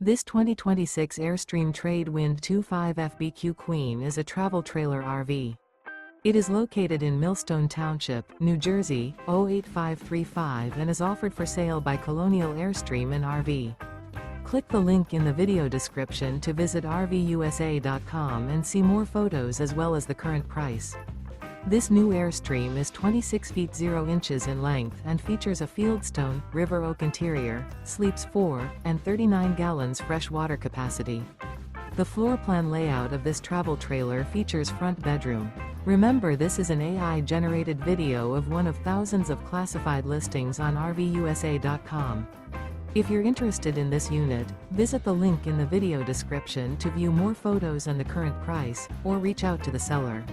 This 2026 Airstream Trade Wind 25 FBQ Queen is a travel trailer RV. It is located in Millstone Township, New Jersey, 08535 and is offered for sale by Colonial Airstream RV. Click the link in the video description to visit RVUSA.com and see more photos as well as the current price. This new Airstream is 26 feet 0 inches in length and features a Fieldstone, river oak interior, sleeps 4, and 39 gallons fresh water capacity. The floor plan layout of this travel trailer features front bedroom. Remember, this is an AI-generated video of one of thousands of classified listings on RVUSA.com. If you're interested in this unit, visit the link in the video description to view more photos and the current price, or reach out to the seller.